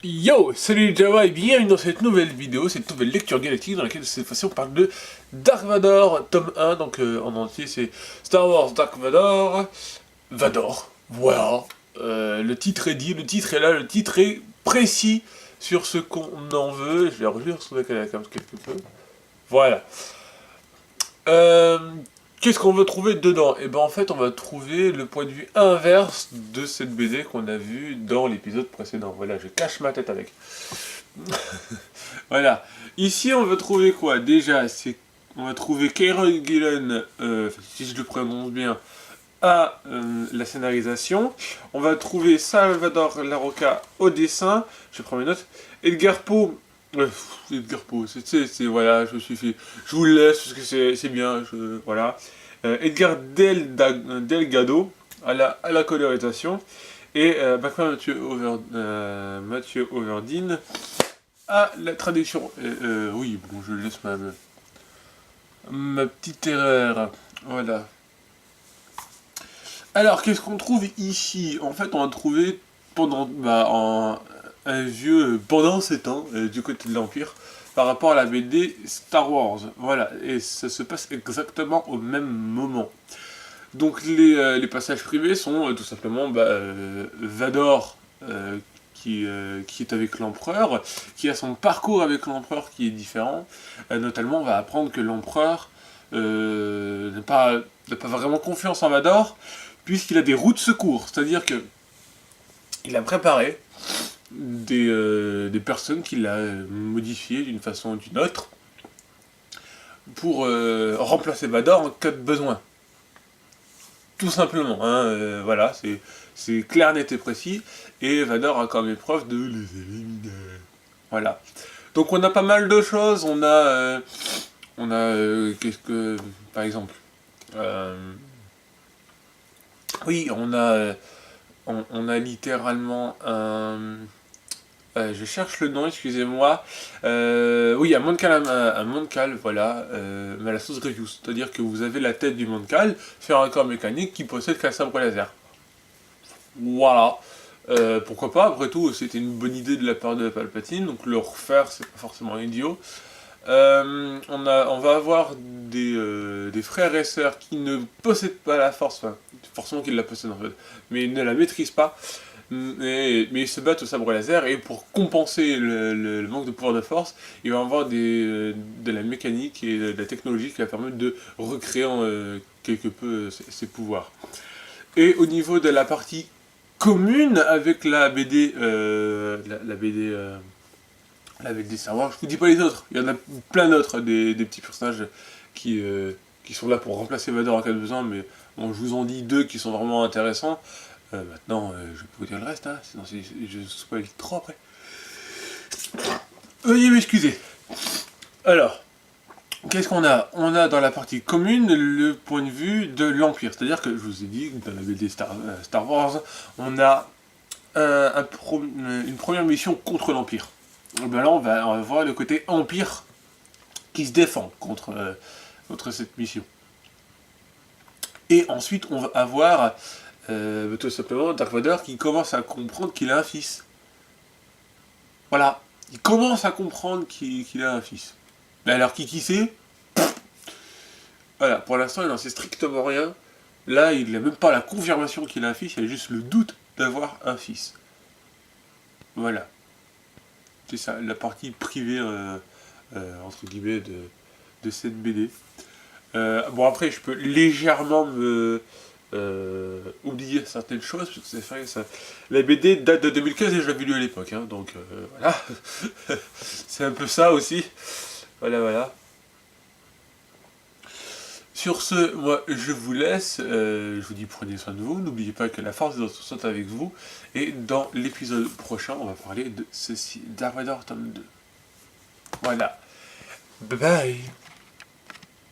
Yo, salut Java et bienvenue dans cette nouvelle vidéo, cette nouvelle lecture galactique dans laquelle cette fois-ci on parle de Dark Vador, tome 1, donc en entier c'est Star Wars Dark Vador, voilà, le titre est dit, le titre est là, le titre est précis sur ce qu'on en veut, je vais relire son deck à la cam quelque peu, voilà. Qu'est-ce qu'on veut trouver dedans? Et ben en fait on va trouver le point de vue inverse de cette BD qu'on a vu dans l'épisode précédent. Voilà, je cache ma tête avec. Voilà. Ici on veut trouver quoi? Déjà, on va trouver Kieron Gillen, si je le prononce bien, à la scénarisation. On va trouver Salvador Larroca au dessin. Je prends mes notes. Edgar Poe. Edgar Poe, voilà, je suis fait. Je vous le laisse parce que c'est bien, voilà. Edgar Delgado à la colorisation et Mathieu Overdine à la traduction. Oui, bon, je laisse ma petite erreur. Voilà. Alors, qu'est-ce qu'on trouve ici? En fait, on a trouvé un vieux pendant 7 ans du côté de l'Empire par rapport à la BD Star Wars. Voilà, et ça se passe exactement au même moment. Donc les passages privés sont tout simplement Vador qui est avec l'empereur, qui a son parcours avec l'empereur qui est différent. Notamment, on va apprendre que l'empereur n'a pas vraiment confiance en Vador, puisqu'il a des roues de secours. C'est-à-dire que il a préparé des personnes qu'il a modifiées d'une façon ou d'une autre pour remplacer Vador en cas de besoin. Tout simplement, hein, voilà, c'est clair, net et précis, et Vador a comme épreuve de les éliminer. Voilà. Donc on a pas mal de choses, qu'est-ce que, par exemple, oui, on a littéralement un... je cherche le nom, excusez-moi. Oui, un Moncal, voilà, mais à la sauce Grievous. C'est-à-dire que vous avez la tête du Moncal sur un corps mécanique qui possède qu'un sabre laser. Voilà. Pourquoi pas, après tout, c'était une bonne idée de la part de Palpatine, donc le refaire, c'est pas forcément idiot. On va avoir des frères et sœurs qui ne possèdent pas la force, enfin, forcément qu'ils la possèdent en fait, mais ils ne la maîtrisent pas. Mais ils se battent au sabre laser, et pour compenser le manque de pouvoir de force, il va y avoir de la mécanique et de la technologie qui va permettre de recréer quelque peu ces pouvoirs. Et au niveau de la partie commune avec la BD, la BD Star Wars, je vous dis pas les autres, il y en a plein d'autres, des petits personnages qui sont là pour remplacer Vador en cas de besoin, mais bon, je vous en dis deux qui sont vraiment intéressants. Maintenant, je peux vous dire le reste, hein, sinon je spoil trop après. Veuillez m'excuser. Alors, qu'est-ce qu'on a? On a dans la partie commune le point de vue de l'Empire. C'est-à-dire que, je vous ai dit, dans la BD Star Wars, on a une première mission contre l'Empire. Ben là, on va voir le côté Empire qui se défend contre cette mission. Et ensuite, on va avoir tout simplement Dark Vador qui commence à comprendre qu'il a un fils. Voilà. Il commence à comprendre qu'il a un fils. Mais alors qui c'est? Voilà, pour l'instant il n'en sait strictement rien. Là, il n'a même pas la confirmation qu'il a un fils, il a juste le doute d'avoir un fils. Voilà. C'est ça, la partie privée, entre guillemets, de cette BD. Bon, après, je peux légèrement oublier certaines choses, parce que c'est vrai, la BD date de 2015 et je l'avais lu à l'époque, hein, donc voilà. C'est un peu ça aussi. Voilà, voilà. Sur ce, moi je vous laisse, je vous dis prenez soin de vous, n'oubliez pas que la force de notre soit avec vous, et dans l'épisode prochain, on va parler de ceci, Dark Vador tome 2. Voilà. Bye bye.